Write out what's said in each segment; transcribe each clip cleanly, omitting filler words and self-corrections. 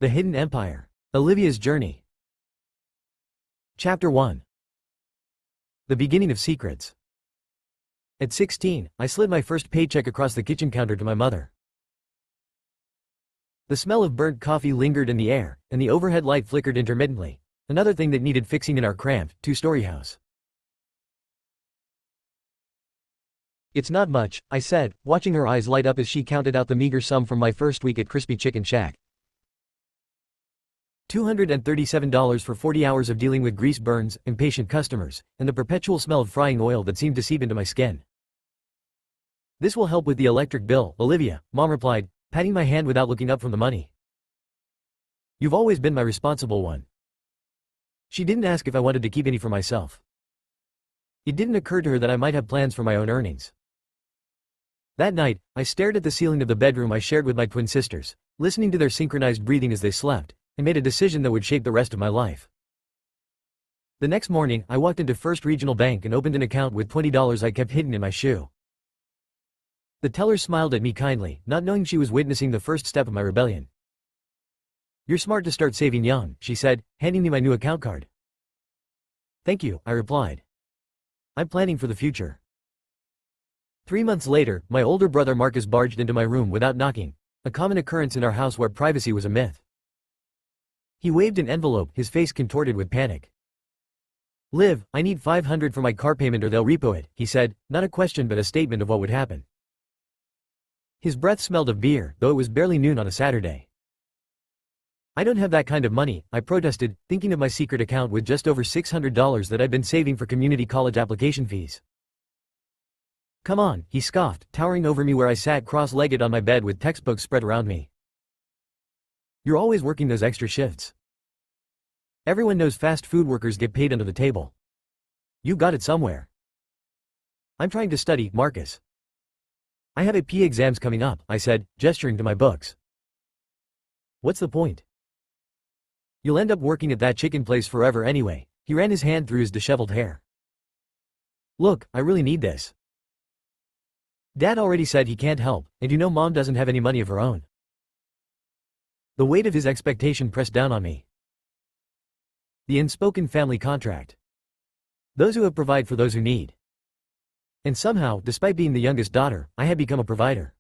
The Hidden Empire. Olivia's Journey. Chapter 1. The Beginning of Secrets. At 16, I slid my first paycheck across the kitchen counter to my mother. The smell of burnt coffee lingered in the air, and the overhead light flickered intermittently, another thing that needed fixing in our cramped, two-story house. "It's not much," I said, watching her eyes light up as she counted out the meager sum from my first week at Crispy Chicken Shack. $237 for 40 hours of dealing with grease burns, impatient customers, and the perpetual smell of frying oil that seemed to seep into my skin. "This will help with the electric bill, Olivia," Mom replied, patting my hand without looking up from the money. "You've always been my responsible one." She didn't ask if I wanted to keep any for myself. It didn't occur to her that I might have plans for my own earnings. That night, I stared at the ceiling of the bedroom I shared with my twin sisters, listening to their synchronized breathing as they slept, and made a decision that would shape the rest of my life. The next morning, I walked into First Regional Bank and opened an account with $20 I kept hidden in my shoe. The teller smiled at me kindly, not knowing she was witnessing the first step of my rebellion. "You're smart to start saving young," she said, handing me my new account card. "Thank you," I replied. "I'm planning for the future." 3 months later, my older brother Marcus barged into my room without knocking, a common occurrence in our house where privacy was a myth. He waved an envelope, his face contorted with panic. "Liv, I need $500 for my car payment or they'll repo it," he said, not a question but a statement of what would happen. His breath smelled of beer, though it was barely noon on a Saturday. "I don't have that kind of money," I protested, thinking of my secret account with just over $600 that I'd been saving for community college application fees. "Come on," he scoffed, towering over me where I sat cross-legged on my bed with textbooks spread around me. "You're always working those extra shifts. Everyone knows fast food workers get paid under the table. You got it somewhere." "I'm trying to study, Marcus. I have AP exams coming up," I said, gesturing to my books. "What's the point? You'll end up working at that chicken place forever anyway." He ran his hand through his disheveled hair. "Look, I really need this. Dad already said he can't help, and you know Mom doesn't have any money of her own." The weight of his expectation pressed down on me. The unspoken family contract. Those who have provide for those who need. And somehow, despite being the youngest daughter, I had become a provider.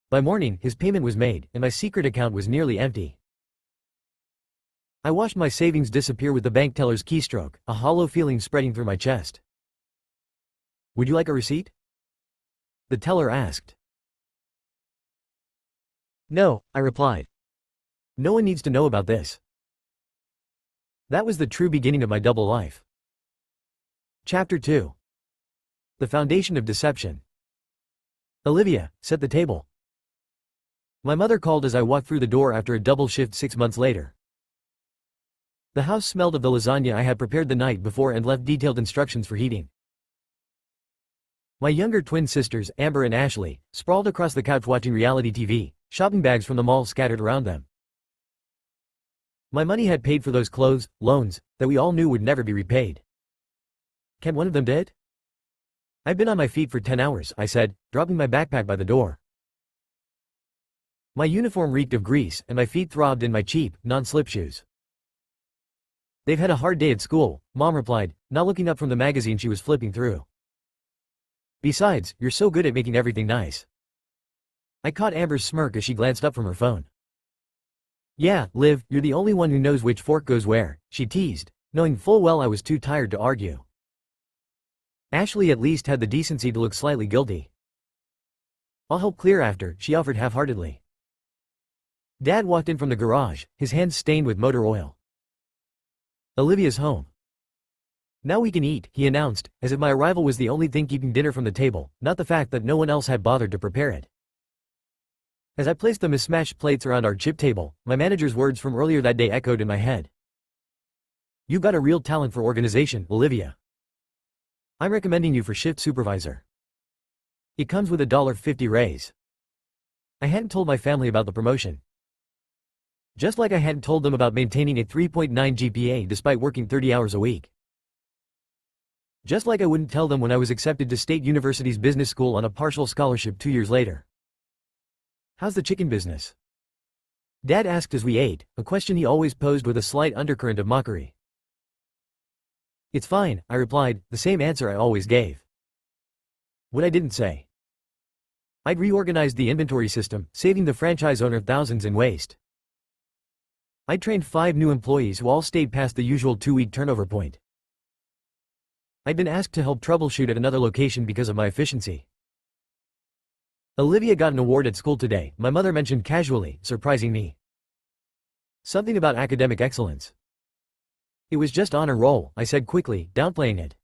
By morning, his payment was made, and my secret account was nearly empty. I watched my savings disappear with the bank teller's keystroke, a hollow feeling spreading through my chest. "Would you like a receipt?" the teller asked. "No," I replied. "No one needs to know about this." That was the true beginning of my double life. Chapter 2. The Foundation of Deception. "Olivia, set the table." My mother called as I walked through the door after a double shift 6 months later. The house smelled of the lasagna I had prepared the night before and left detailed instructions for heating. My younger twin sisters, Amber and Ashley, sprawled across the couch watching reality TV, shopping bags from the mall scattered around them. My money had paid for those clothes, loans, that we all knew would never be repaid. "Can't one of them do it?" "I've been on my feet for 10 hours, I said, dropping my backpack by the door. My uniform reeked of grease, and my feet throbbed in my cheap, non-slip shoes. "They've had a hard day at school," Mom replied, not looking up from the magazine she was flipping through. "Besides, you're so good at making everything nice." I caught Amber's smirk as she glanced up from her phone. "Yeah, Liv, you're the only one who knows which fork goes where," she teased, knowing full well I was too tired to argue. Ashley at least had the decency to look slightly guilty. "I'll help clear after," she offered half-heartedly. Dad walked in from the garage, his hands stained with motor oil. "Olivia's home. Now we can eat," he announced, as if my arrival was the only thing keeping dinner from the table, not the fact that no one else had bothered to prepare it. As I placed the mismatched plates around our chip table, my manager's words from earlier that day echoed in my head. "You got a real talent for organization, Olivia. I'm recommending you for shift supervisor. It comes with a $1.50 raise." I hadn't told my family about the promotion. Just like I hadn't told them about maintaining a 3.9 GPA despite working 30 hours a week. Just like I wouldn't tell them when I was accepted to State University's business school on a partial scholarship 2 years later. "How's the chicken business?" Dad asked as we ate, a question he always posed with a slight undercurrent of mockery. It's fine, I replied, the same answer I always gave. What I didn't say. I'd reorganized the inventory system, saving the franchise owner thousands in waste. I'd trained 5 new employees who all stayed past the usual 2-week turnover point. I'd been asked to help troubleshoot at another location because of my efficiency. Olivia got an award at school today, my mother mentioned casually, surprising me. Something about academic excellence. It was just honor roll, I said quickly, downplaying it.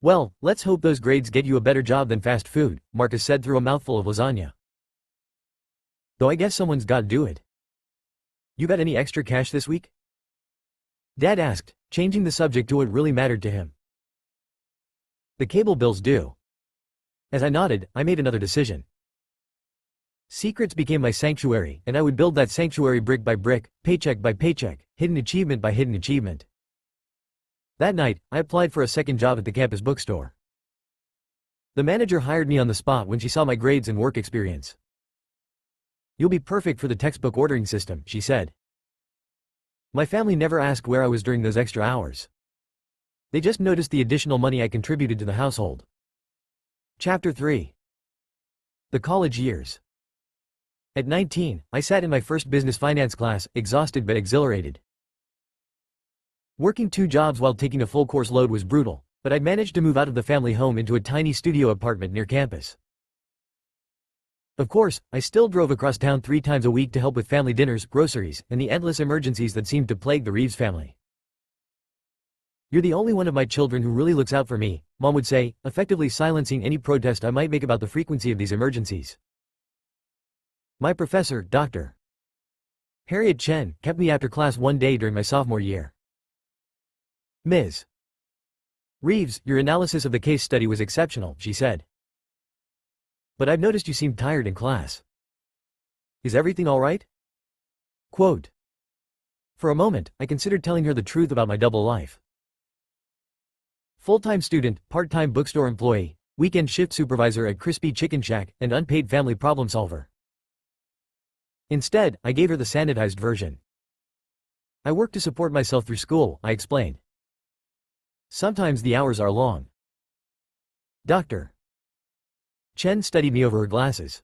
Well, let's hope those grades get you a better job than fast food, Marcus said through a mouthful of lasagna. Though I guess someone's gotta do it. You got any extra cash this week? Dad asked, changing the subject to what really mattered to him. The cable bill's due. As I nodded, I made another decision. Secrets became my sanctuary, and I would build that sanctuary brick by brick, paycheck by paycheck, hidden achievement by hidden achievement. That night, I applied for a second job at the campus bookstore. The manager hired me on the spot when she saw my grades and work experience. You'll be perfect for the textbook ordering system, she said. My family never asked where I was during those extra hours. They just noticed the additional money I contributed to the household. Chapter 3. The college years. At 19, I sat in my first business finance class, exhausted but exhilarated. Working 2 jobs while taking a full course load was brutal, but I'd managed to move out of the family home into a tiny studio apartment near campus. Of course, I still drove across town 3 times a week to help with family dinners, groceries, and the endless emergencies that seemed to plague the Reeves family. You're the only one of my children who really looks out for me, Mom would say, effectively silencing any protest I might make about the frequency of these emergencies. My professor, Dr. Harriet Chen, kept me after class one day during my sophomore year. Ms. Reeves, your analysis of the case study was exceptional, she said. But I've noticed you seem tired in class. Is everything all right? Quote. For a moment, I considered telling her the truth about my double life. Full-time student, part-time bookstore employee, weekend shift supervisor at Crispy Chicken Shack, and unpaid family problem solver. Instead, I gave her the sanitized version. I work to support myself through school, I explained. Sometimes the hours are long. Dr. Chen studied me over her glasses.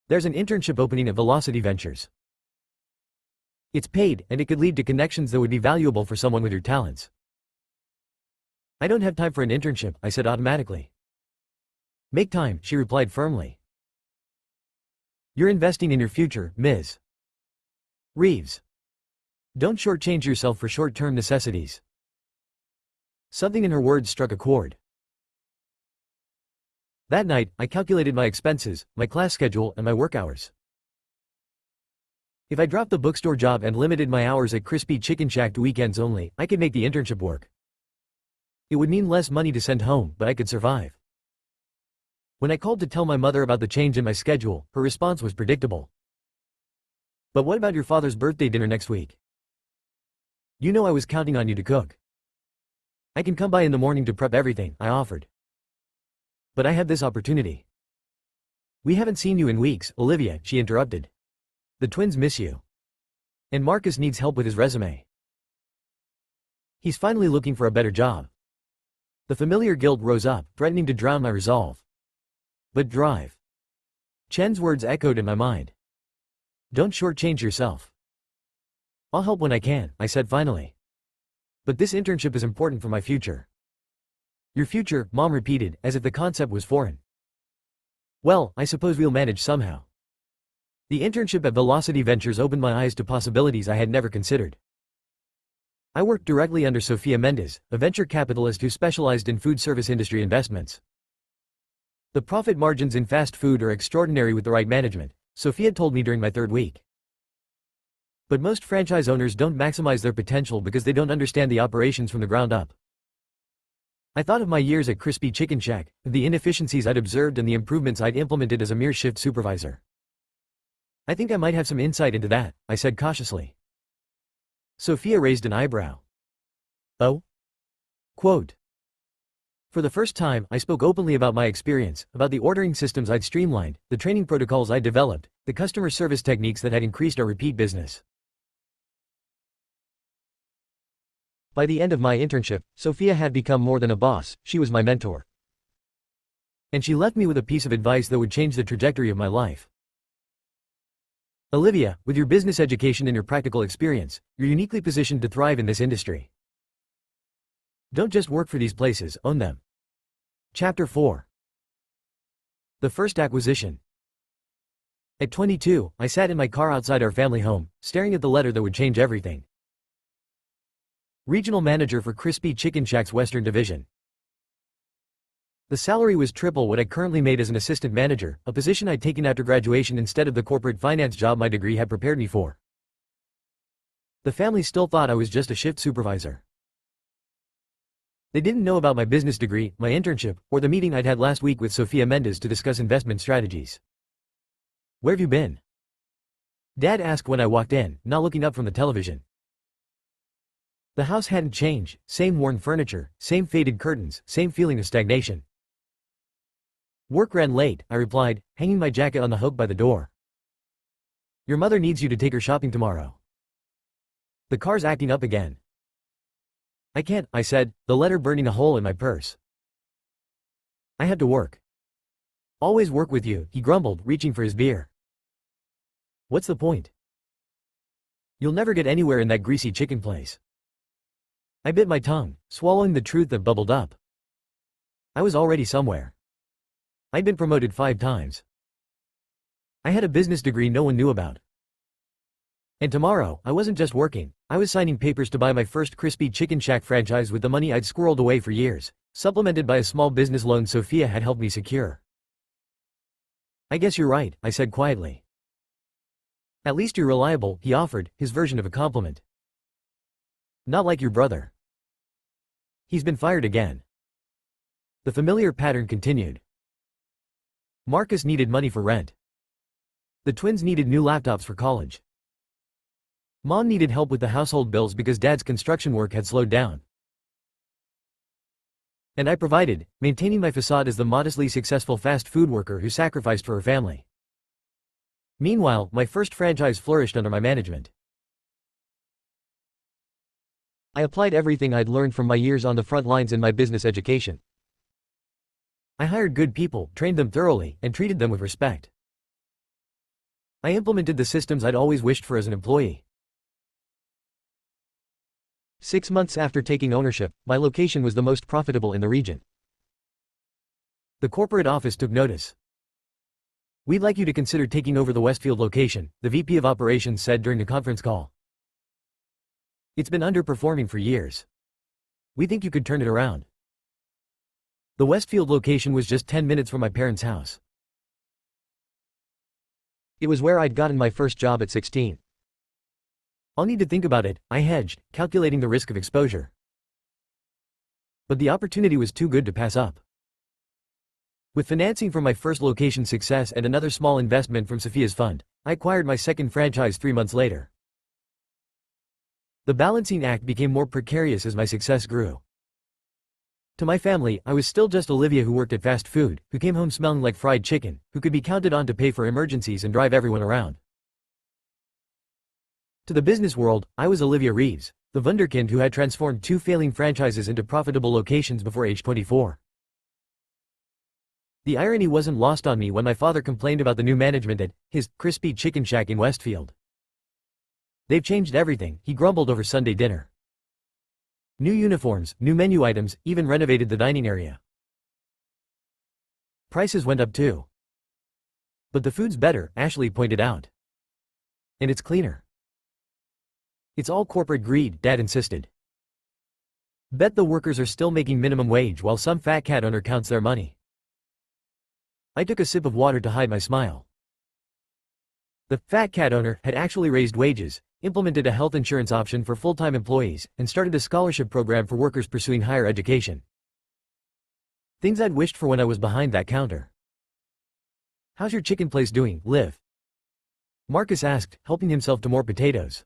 There's an internship opening at Velocity Ventures. It's paid, and it could lead to connections that would be valuable for someone with your talents. I don't have time for an internship, I said automatically. Make time, she replied firmly. You're investing in your future, Ms. Reeves. Don't shortchange yourself for short-term necessities. Something in her words struck a chord. That night, I calculated my expenses, my class schedule, and my work hours. If I dropped the bookstore job and limited my hours at Crispy Chicken Shack to weekends only, I could make the internship work. It would mean less money to send home, but I could survive. When I called to tell my mother about the change in my schedule, her response was predictable. But what about your father's birthday dinner next week? You know I was counting on you to cook. I can come by in the morning to prep everything, I offered. But I have this opportunity. We haven't seen you in weeks, Olivia, she interrupted. The twins miss you. And Marcus needs help with his resume. He's finally looking for a better job. The familiar guilt rose up, threatening to drown my resolve. But drive. Chen's words echoed in my mind. Don't shortchange yourself. I'll help when I can, I said finally. But this internship is important for my future. Your future, Mom repeated, as if the concept was foreign. Well, I suppose we'll manage somehow. The internship at Velocity Ventures opened my eyes to possibilities I had never considered. I worked directly under Sophia Mendez, a venture capitalist who specialized in food service industry investments. The profit margins in fast food are extraordinary with the right management, Sophia told me during my 3rd week. But most franchise owners don't maximize their potential because they don't understand the operations from the ground up. I thought of my years at Crispy Chicken Shack, of the inefficiencies I'd observed and the improvements I'd implemented as a mere shift supervisor. I think I might have some insight into that, I said cautiously. Sophia raised an eyebrow. Oh? Quote. For the first time, I spoke openly about my experience, about the ordering systems I'd streamlined, the training protocols I'd developed, the customer service techniques that had increased our repeat business. By the end of my internship, Sophia had become more than a boss, she was my mentor. And she left me with a piece of advice that would change the trajectory of my life. Olivia, with your business education and your practical experience, you're uniquely positioned to thrive in this industry. Don't just work for these places, own them. Chapter 4. The first acquisition. At 22, I sat in my car outside our family home, staring at the letter that would change everything. Regional Manager for Crispy Chicken Shack's Western Division. The salary was triple what I currently made as an assistant manager, a position I'd taken after graduation instead of the corporate finance job my degree had prepared me for. The family still thought I was just a shift supervisor. They didn't know about my business degree, my internship, or the meeting I'd had last week with Sophia Mendez to discuss investment strategies. "Where have you been?" Dad asked when I walked in, not looking up from the television. The house hadn't changed, same worn furniture, same faded curtains, same feeling of stagnation. "Work ran late," I replied, hanging my jacket on the hook by the door. "Your mother needs you to take her shopping tomorrow." "The car's acting up again." "I can't," I said, the letter burning a hole in my purse. "I had to work." "Always work with you," he grumbled, reaching for his beer. "What's the point? You'll never get anywhere in that greasy chicken place." I bit my tongue, swallowing the truth that bubbled up. I was already somewhere. I'd been promoted 5 times. I had a business degree no one knew about. And tomorrow, I wasn't just working, I was signing papers to buy my first Crispy Chicken Shack franchise with the money I'd squirreled away for years, supplemented by a small business loan Sophia had helped me secure. "I guess you're right," I said quietly. "At least you're reliable," he offered, his version of a compliment. "Not like your brother. He's been fired again." The familiar pattern continued. Marcus needed money for rent. The twins needed new laptops for college. Mom needed help with the household bills because Dad's construction work had slowed down. And I provided, maintaining my facade as the modestly successful fast food worker who sacrificed for her family. Meanwhile, my first franchise flourished under my management. I applied everything I'd learned from my years on the front lines in my business education. I hired good people, trained them thoroughly, and treated them with respect. I implemented the systems I'd always wished for as an employee. 6 months after taking ownership, my location was the most profitable in the region. The corporate office took notice. "We'd like you to consider taking over the Westfield location," the VP of Operations said during a conference call. "It's been underperforming for years. We think you could turn it around." The Westfield location was just 10 minutes from my parents' house. It was where I'd gotten my first job at 16. "I'll need to think about it," I hedged, calculating the risk of exposure. But the opportunity was too good to pass up. With financing from my first location success and another small investment from Sophia's fund, I acquired my second franchise 3 months later. The balancing act became more precarious as my success grew. To my family, I was still just Olivia who worked at fast food, who came home smelling like fried chicken, who could be counted on to pay for emergencies and drive everyone around. To the business world, I was Olivia Reeves, the wunderkind who had transformed 2 failing franchises into profitable locations before age 24. The irony wasn't lost on me when my father complained about the new management at his Crispy Chicken Shack in Westfield. "They've changed everything," he grumbled over Sunday dinner. "New uniforms, new menu items, even renovated the dining area. Prices went up too. But the food's better," Ashley pointed out. "And it's cleaner." "It's all corporate greed," Dad insisted. "Bet the workers are still making minimum wage while some fat cat owner counts their money." I took a sip of water to hide my smile. The fat cat owner had actually raised wages, implemented a health insurance option for full-time employees, and started a scholarship program for workers pursuing higher education. Things I'd wished for when I was behind that counter. "How's your chicken place doing, Liv?" Marcus asked, helping himself to more potatoes.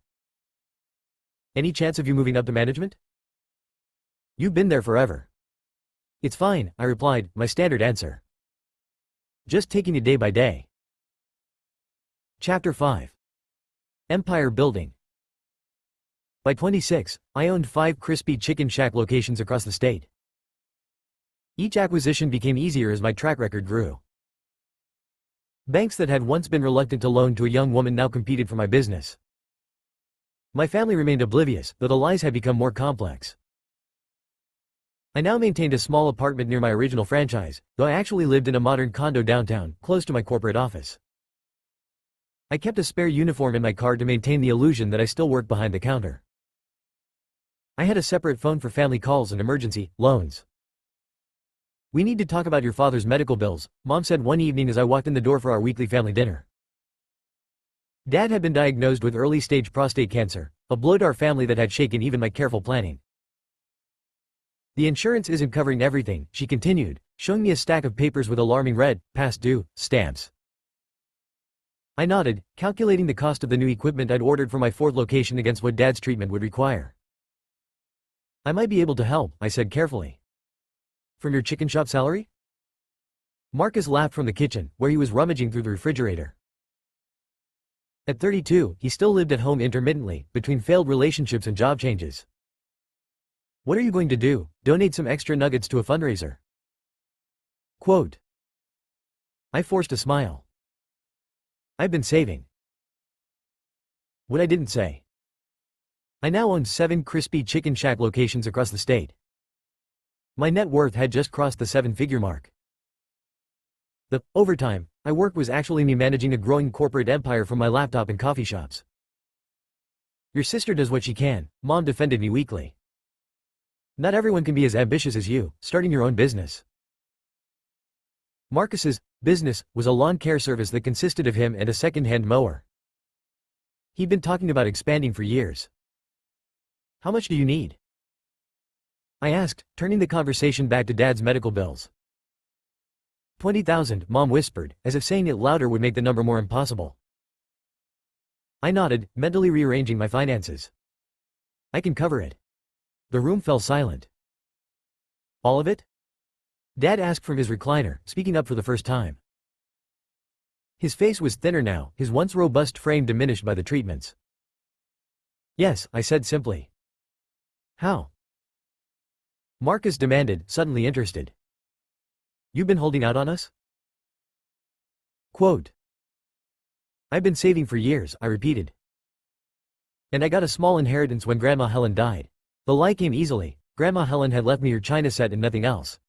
"Any chance of you moving up to management?" "You've been there forever." "It's fine," I replied, my standard answer. "Just taking it day by day." Chapter 5. Empire Building. By 26, I owned 5 crispy chicken shack locations across the state. Each acquisition became easier as my track record grew. Banks that had once been reluctant to loan to a young woman now competed for my business. My family remained oblivious, though the lies had become more complex. I now maintained a small apartment near my original franchise, though I actually lived in a modern condo downtown, close to my corporate office. I kept a spare uniform in my car to maintain the illusion that I still worked behind the counter. I had a separate phone for family calls and emergency loans. "We need to talk about your father's medical bills," Mom said one evening as I walked in the door for our weekly family dinner. Dad had been diagnosed with early-stage prostate cancer, a blow to our family that had shaken even my careful planning. "The insurance isn't covering everything," she continued, showing me a stack of papers with alarming red, past due, stamps. I nodded, calculating the cost of the new equipment I'd ordered for my 4th location against what Dad's treatment would require. "I might be able to help," I said carefully. "From your chicken shop salary?" Marcus laughed from the kitchen, where he was rummaging through the refrigerator. At 32, he still lived at home intermittently, between failed relationships and job changes. "What are you going to do? Donate some extra nuggets to a fundraiser?" Quote. I forced a smile. "I've been saving." What I didn't say. I now owned 7 crispy chicken shack locations across the state. My net worth had just crossed the 7-figure mark. The overtime I worked was actually me managing a growing corporate empire from my laptop and coffee shops. "Your sister does what she can," Mom defended me weakly. "Not everyone can be as ambitious as you, starting your own business." Marcus's business was a lawn care service that consisted of him and a second-hand mower. He'd been talking about expanding for years. "How much do you need?" I asked, turning the conversation back to Dad's medical bills. "$20,000, Mom whispered, as if saying it louder would make the number more impossible. I nodded, mentally rearranging my finances. "I can cover it." The room fell silent. "All of it?" Dad asked from his recliner, speaking up for the first time. His face was thinner now, his once robust frame diminished by the treatments. "Yes," I said simply. "How?" Marcus demanded, suddenly interested. "You've been holding out on us?" Quote. "I've been saving for years," I repeated. "And I got a small inheritance when Grandma Helen died." The lie came easily. Grandma Helen had left me her china set and nothing else.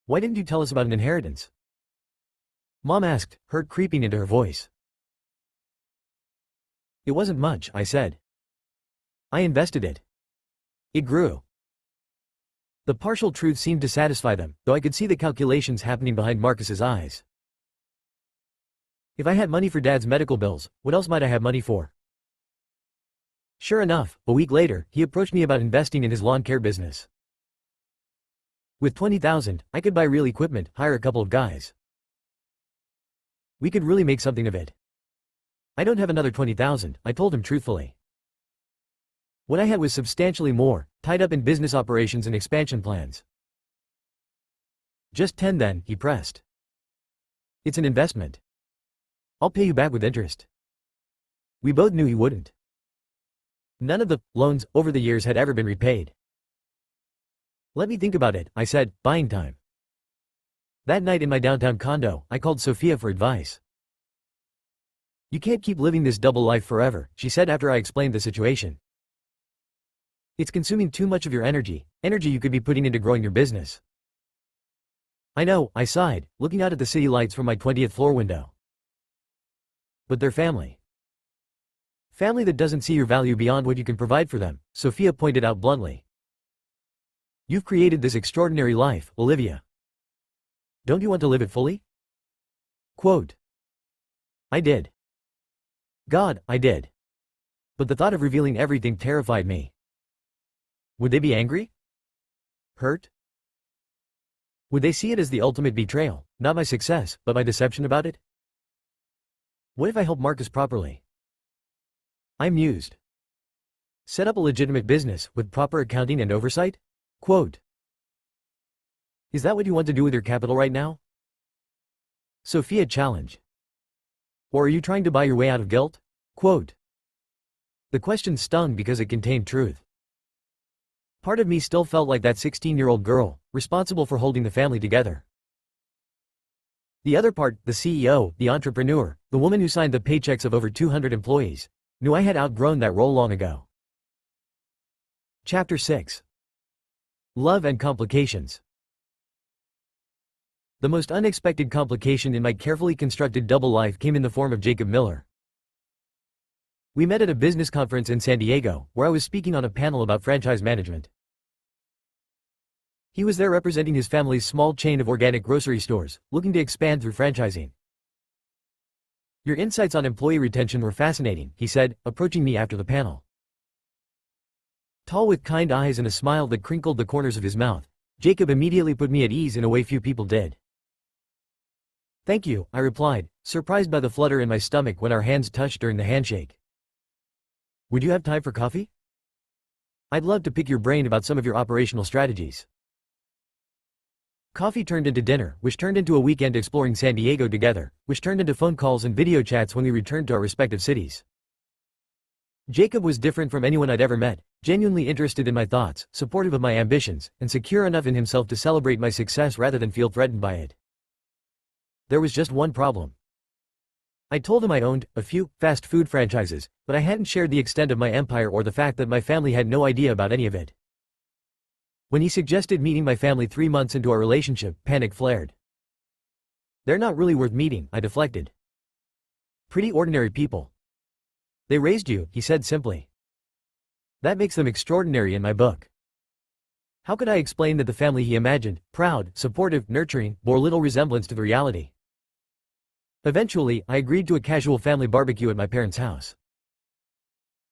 "Why didn't you tell us about an inheritance?" Mom asked, hurt creeping into her voice. "It wasn't much," I said. "I invested it. It grew." The partial truth seemed to satisfy them, though I could see the calculations happening behind Marcus's eyes. If I had money for Dad's medical bills, what else might I have money for? Sure enough, a week later, he approached me about investing in his lawn care business. With $20,000, I could buy real equipment, hire a couple of guys. We could really make something of it. "I don't have another $20,000, I told him truthfully. What I had was substantially more, tied up in business operations and expansion plans. "Just 10 then," he pressed. "It's an investment. I'll pay you back with interest." We both knew he wouldn't. None of the loans over the years had ever been repaid. "Let me think about it," I said, buying time. That night in my downtown condo, I called Sophia for advice. "You can't keep living this double life forever," she said after I explained the situation. "It's consuming too much of your energy you could be putting into growing your business." "I know," I sighed, looking out at the city lights from my 20th floor window. "But they're family." "Family that doesn't see your value beyond what you can provide for them," Sophia pointed out bluntly. "You've created this extraordinary life, Olivia. Don't you want to live it fully?" Quote. I did. God, I did. But the thought of revealing everything terrified me. Would they be angry? Hurt? Would they see it as the ultimate betrayal, not my success, but my deception about it? What if I help Marcus properly? I mused. Set up a legitimate business, with proper accounting and oversight? Quote. Is that what you want to do with your capital right now? Sophia challenged. Or are you trying to buy your way out of guilt? Quote. The question stung because it contained truth. Part of me still felt like that 16-year-old girl, responsible for holding the family together. The other part, the CEO, the entrepreneur, the woman who signed the paychecks of over 200 employees, knew I had outgrown that role long ago. Chapter 6. Love and Complications. The most unexpected complication in my carefully constructed double life came in the form of Jacob Miller. We met at a business conference in San Diego, where I was speaking on a panel about franchise management. He was there representing his family's small chain of organic grocery stores, looking to expand through franchising. Your insights on employee retention were fascinating, he said, approaching me after the panel. Tall with kind eyes and a smile that crinkled the corners of his mouth, Jacob immediately put me at ease in a way few people did. Thank you, I replied, surprised by the flutter in my stomach when our hands touched during the handshake. Would you have time for coffee? I'd love to pick your brain about some of your operational strategies. Coffee turned into dinner, which turned into a weekend exploring San Diego together, which turned into phone calls and video chats when we returned to our respective cities. Jacob was different from anyone I'd ever met, genuinely interested in my thoughts, supportive of my ambitions, and secure enough in himself to celebrate my success rather than feel threatened by it. There was just one problem. I told him I owned a few fast food franchises, but I hadn't shared the extent of my empire or the fact that my family had no idea about any of it. When he suggested meeting my family 3 months into our relationship, panic flared. They're not really worth meeting, I deflected. Pretty ordinary people. They raised you, he said simply. That makes them extraordinary in my book. How could I explain that the family he imagined, proud, supportive, nurturing, bore little resemblance to the reality? Eventually, I agreed to a casual family barbecue at my parents' house.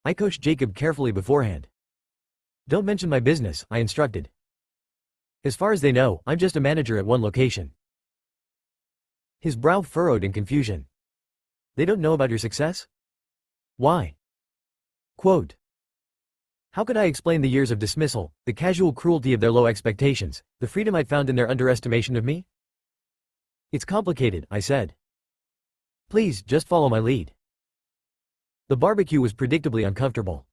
I coached Jacob carefully beforehand. Don't mention my business, I instructed. As far as they know, I'm just a manager at one location. His brow furrowed in confusion. They don't know about your success? Why? Quote. How could I explain the years of dismissal, the casual cruelty of their low expectations, the freedom I'd found in their underestimation of me? It's complicated, I said. Please, just follow my lead. The barbecue was predictably uncomfortable.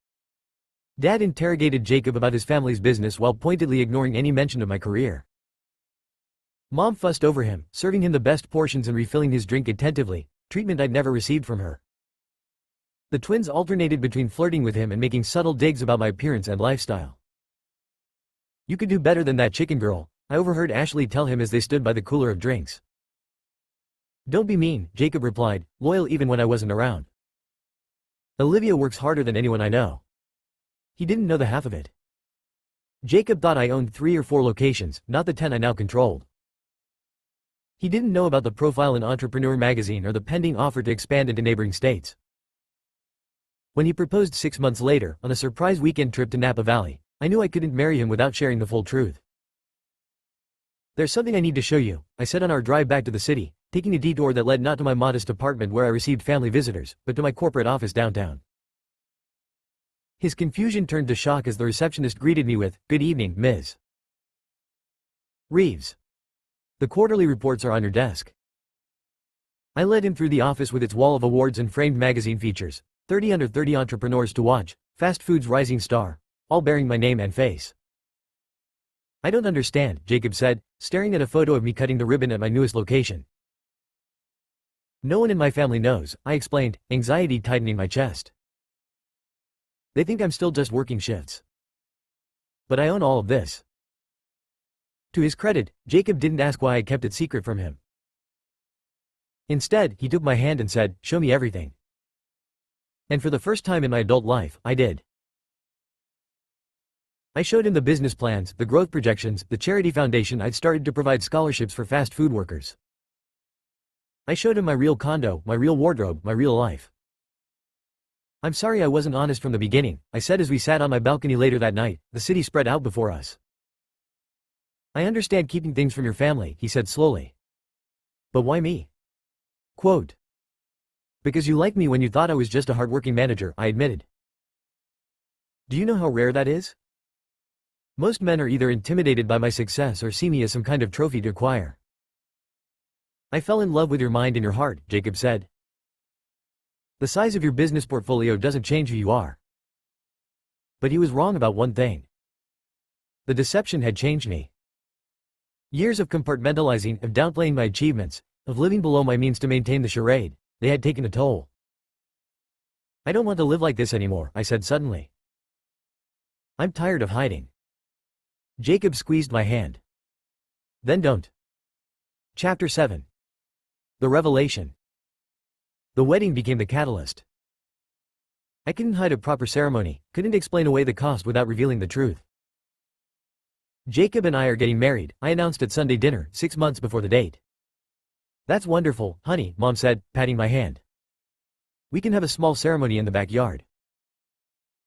Dad interrogated Jacob about his family's business while pointedly ignoring any mention of my career. Mom fussed over him, serving him the best portions and refilling his drink attentively, treatment I'd never received from her. The twins alternated between flirting with him and making subtle digs about my appearance and lifestyle. You could do better than that chicken girl, I overheard Ashley tell him as they stood by the cooler of drinks. Don't be mean, Jacob replied, loyal even when I wasn't around. Olivia works harder than anyone I know. He didn't know the half of it. Jacob thought I owned 3 or 4 locations, not the 10 I now controlled. He didn't know about the profile in Entrepreneur magazine or the pending offer to expand into neighboring states. When he proposed 6 months later, on a surprise weekend trip to Napa Valley, I knew I couldn't marry him without sharing the full truth. There's something I need to show you, I said on our drive back to the city, taking a detour that led not to my modest apartment where I received family visitors, but to my corporate office downtown. His confusion turned to shock as the receptionist greeted me with, "Good evening, Ms. Reeves. The quarterly reports are on your desk." I led him through the office with its wall of awards and framed magazine features, 30 under 30 entrepreneurs to watch, fast food's rising star, all bearing my name and face. I don't understand, Jacob said, staring at a photo of me cutting the ribbon at my newest location. No one in my family knows, I explained, anxiety tightening my chest. They think I'm still just working shifts. But I own all of this. To his credit, Jacob didn't ask why I kept it secret from him. Instead, he took my hand and said, "Show me everything." And for the first time in my adult life, I did. I showed him the business plans, the growth projections, the charity foundation I'd started to provide scholarships for fast food workers. I showed him my real condo, my real wardrobe, my real life. "I'm sorry I wasn't honest from the beginning," I said as we sat on my balcony later that night, the city spread out before us. "I understand keeping things from your family," he said slowly. "But why me?" Quote. "Because you liked me when you thought I was just a hardworking manager," I admitted. Do you know how rare that is? Most men are either intimidated by my success or see me as some kind of trophy to acquire. "I fell in love with your mind and your heart," Jacob said. The size of your business portfolio doesn't change who you are. But he was wrong about one thing. The deception had changed me. Years of compartmentalizing, of downplaying my achievements, of living below my means to maintain the charade, they had taken a toll. I don't want to live like this anymore, I said suddenly. I'm tired of hiding. Jacob squeezed my hand. Then don't. Chapter 7. The Revelation. The wedding became the catalyst. I couldn't hide a proper ceremony, couldn't explain away the cost without revealing the truth. Jacob and I are getting married, I announced at Sunday dinner, 6 months before the date. That's wonderful, honey, Mom said, patting my hand. We can have a small ceremony in the backyard.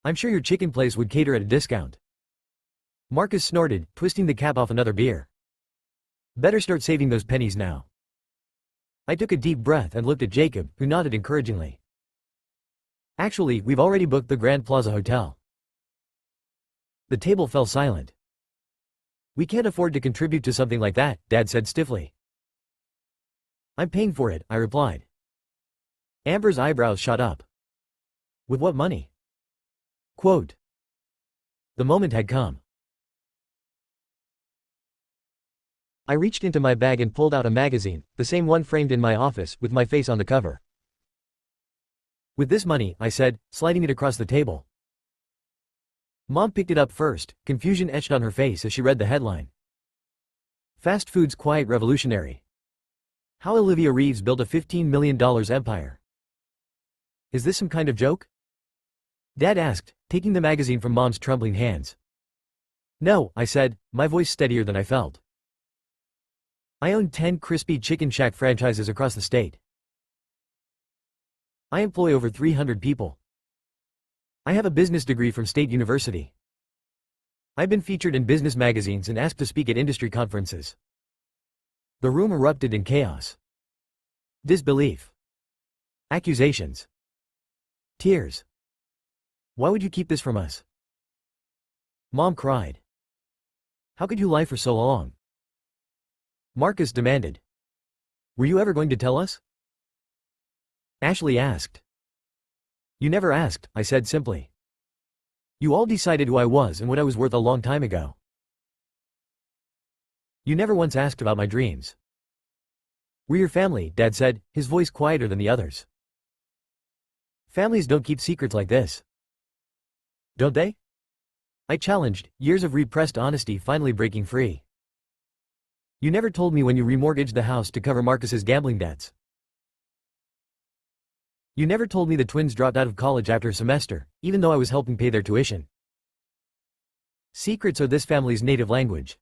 I'm sure your chicken place would cater at a discount. Marcus snorted, twisting the cap off another beer. Better start saving those pennies now. I took a deep breath and looked at Jacob, who nodded encouragingly. Actually, we've already booked the Grand Plaza Hotel. The table fell silent. We can't afford to contribute to something like that, Dad said stiffly. I'm paying for it, I replied. Amber's eyebrows shot up. With what money? Quote. The moment had come. I reached into my bag and pulled out a magazine, the same one framed in my office, with my face on the cover. With this money, I said, sliding it across the table. Mom picked it up first, confusion etched on her face as she read the headline. Fast Food's Quiet Revolutionary. How Olivia Reeves Built a $15 million empire. Is this some kind of joke? Dad asked, taking the magazine from Mom's trembling hands. No, I said, my voice steadier than I felt. I own 10 crispy Chicken Shack franchises across the state. I employ over 300 people. I have a business degree from State University. I've been featured in business magazines and asked to speak at industry conferences. The room erupted in chaos. Disbelief. Accusations. Tears. Why would you keep this from us? Mom cried. How could you lie for so long? Marcus demanded. Were you ever going to tell us? Ashley asked. You never asked, I said simply. You all decided who I was and what I was worth a long time ago. You never once asked about my dreams. We're your family, Dad said, his voice quieter than the others. Families don't keep secrets like this. Don't they? I challenged, years of repressed honesty finally breaking free. You never told me when you remortgaged the house to cover Marcus's gambling debts. You never told me the twins dropped out of college after a semester, even though I was helping pay their tuition. Secrets are this family's native language.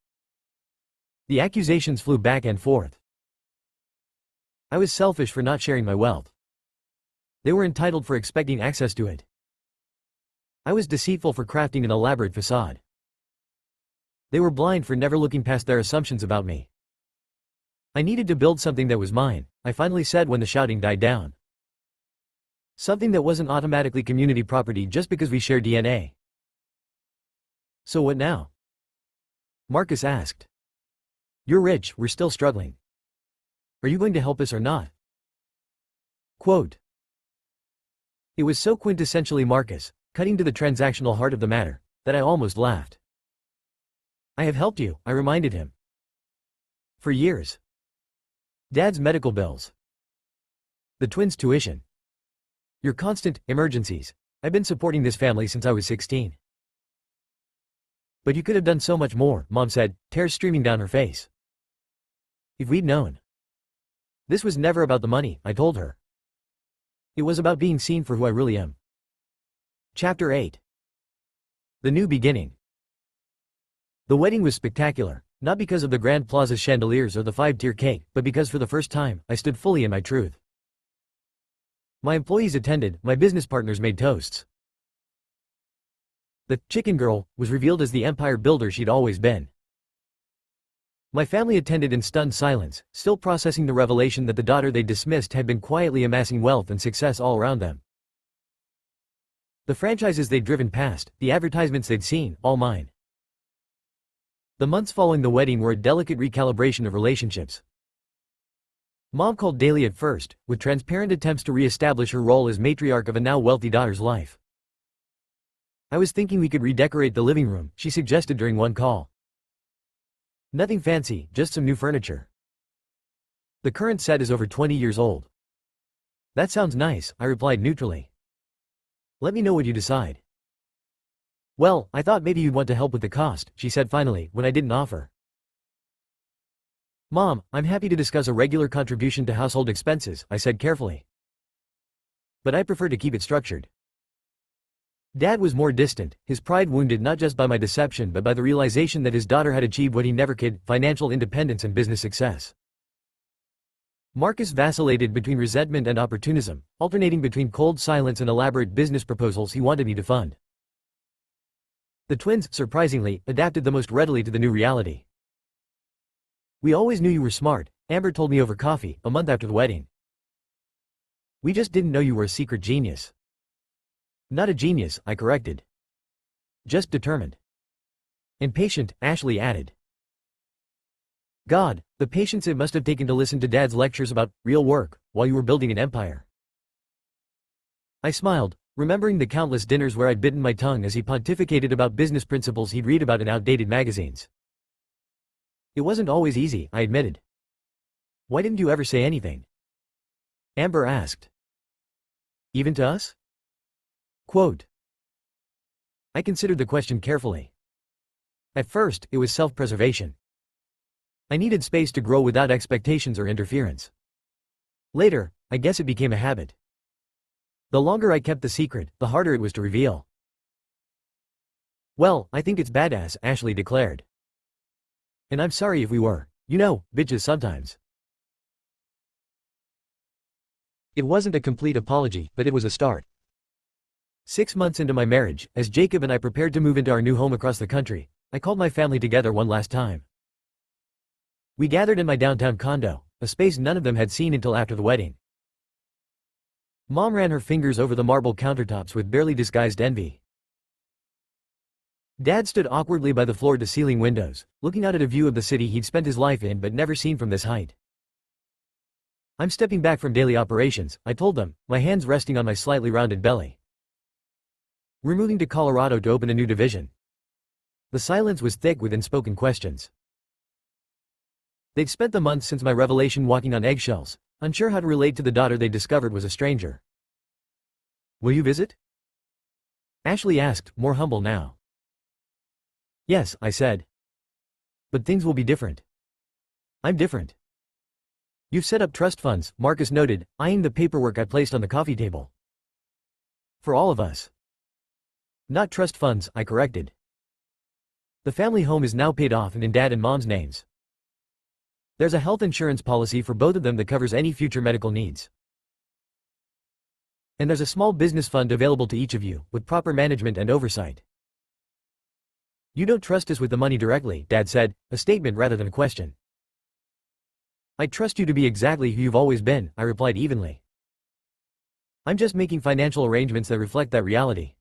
The accusations flew back and forth. I was selfish for not sharing my wealth. They were entitled for expecting access to it. I was deceitful for crafting an elaborate facade. They were blind for never looking past their assumptions about me. I needed to build something that was mine, I finally said when the shouting died down. Something that wasn't automatically community property just because we share DNA. So what now? Marcus asked. You're rich, we're still struggling. Are you going to help us or not? Quote. It was so quintessentially Marcus, cutting to the transactional heart of the matter, that I almost laughed. I have helped you, I reminded him. For years. Dad's medical bills. The twins' tuition. Your constant emergencies. I've been supporting this family since I was 16. But you could have done so much more, Mom said, tears streaming down her face. If we'd known. This was never about the money, I told her. It was about being seen for who I really am. Chapter 8. The New Beginning. The wedding was spectacular, not because of the Grand Plaza's chandeliers or the 5-tier cake, but because for the first time, I stood fully in my truth. My employees attended, my business partners made toasts. The chicken girl was revealed as the empire builder she'd always been. My family attended in stunned silence, still processing the revelation that the daughter they dismissed had been quietly amassing wealth and success all around them. The franchises they'd driven past, the advertisements they'd seen, all mine. The months following the wedding were a delicate recalibration of relationships. Mom called daily at first, with transparent attempts to re-establish her role as matriarch of a now wealthy daughter's life. I was thinking we could redecorate the living room, she suggested during one call. Nothing fancy, just some new furniture. The current set is over 20 years old. That sounds nice, I replied neutrally. Let me know what you decide. Well, I thought maybe you'd want to help with the cost, she said finally, when I didn't offer. Mom, I'm happy to discuss a regular contribution to household expenses, I said carefully. But I prefer to keep it structured. Dad was more distant, his pride wounded not just by my deception but by the realization that his daughter had achieved what he never could: financial independence and business success. Marcus vacillated between resentment and opportunism, alternating between cold silence and elaborate business proposals he wanted me to fund. The twins, surprisingly, adapted the most readily to the new reality. We always knew you were smart, Amber told me over coffee, a month after the wedding. We just didn't know you were a secret genius. Not a genius, I corrected. Just determined. And patient, Ashley added. God, the patience it must have taken to listen to Dad's lectures about real work while you were building an empire. I smiled, remembering the countless dinners where I'd bitten my tongue as he pontificated about business principles he'd read about in outdated magazines. It wasn't always easy, I admitted. Why didn't you ever say anything? Amber asked. Even to us? Quote. I considered the question carefully. At first, it was self-preservation. I needed space to grow without expectations or interference. Later, I guess it became a habit. The longer I kept the secret, the harder it was to reveal. Well, I think it's badass, Ashley declared. And I'm sorry if we were, bitches sometimes. It wasn't a complete apology, but it was a start. 6 months into my marriage, as Jacob and I prepared to move into our new home across the country, I called my family together one last time. We gathered in my downtown condo, a space none of them had seen until after the wedding. Mom ran her fingers over the marble countertops with barely disguised envy. Dad stood awkwardly by the floor-to-ceiling windows, looking out at a view of the city he'd spent his life in but never seen from this height. I'm stepping back from daily operations, I told them, my hands resting on my slightly rounded belly. We're moving to Colorado to open a new division. The silence was thick with unspoken questions. They'd spent the months since my revelation walking on eggshells, unsure how to relate to the daughter they discovered was a stranger. Will you visit? Ashley asked, more humble now. Yes, I said. But things will be different. I'm different. You've set up trust funds, Marcus noted, eyeing the paperwork I placed on the coffee table. For all of us. Not trust funds, I corrected. The family home is now paid off and in Dad and Mom's names. There's a health insurance policy for both of them that covers any future medical needs. And there's a small business fund available to each of you, with proper management and oversight. You don't trust us with the money directly, Dad said, a statement rather than a question. I trust you to be exactly who you've always been, I replied evenly. I'm just making financial arrangements that reflect that reality.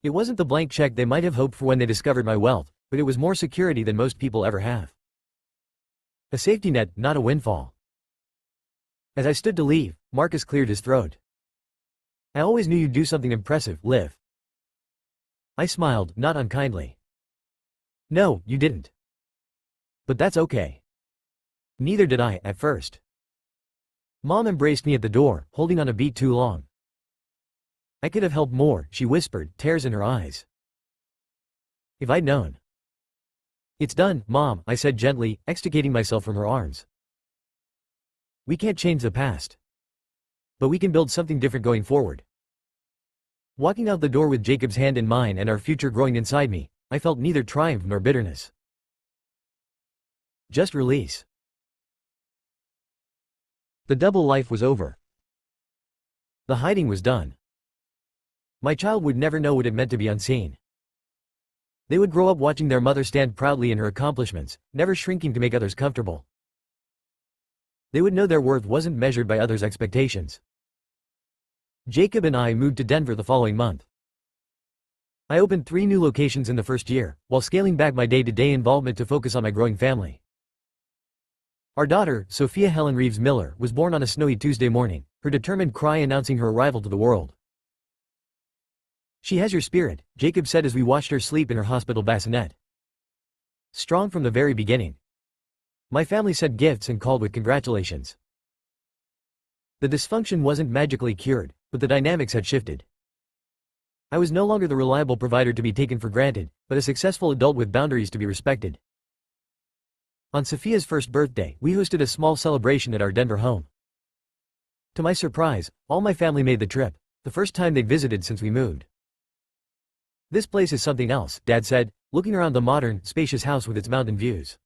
It wasn't the blank check they might have hoped for when they discovered my wealth, but it was more security than most people ever have. A safety net, not a windfall. As I stood to leave, Marcus cleared his throat. I always knew you'd do something impressive, Liv. I smiled, not unkindly. No, you didn't. But that's okay. Neither did I, at first. Mom embraced me at the door, holding on a beat too long. I could have helped more, she whispered, tears in her eyes. If I'd known. It's done, Mom, I said gently, extricating myself from her arms. We can't change the past. But we can build something different going forward. Walking out the door with Jacob's hand in mine and our future growing inside me, I felt neither triumph nor bitterness. Just release. The double life was over. The hiding was done. My child would never know what it meant to be unseen. They would grow up watching their mother stand proudly in her accomplishments, never shrinking to make others comfortable. They would know their worth wasn't measured by others' expectations. Jacob and I moved to Denver the following month. I opened 3 new locations in the first year, while scaling back my day-to-day involvement to focus on my growing family. Our daughter, Sophia Helen Reeves Miller, was born on a snowy Tuesday morning, her determined cry announcing her arrival to the world. "She has your spirit," Jacob said as we watched her sleep in her hospital bassinet. "Strong from the very beginning." My family sent gifts and called with congratulations. The dysfunction wasn't magically cured, but the dynamics had shifted. I was no longer the reliable provider to be taken for granted, but a successful adult with boundaries to be respected. On Sophia's first birthday, we hosted a small celebration at our Denver home. To my surprise, all my family made the trip, the first time they'd visited since we moved. "This place is something else," Dad said, looking around the modern, spacious house with its mountain views.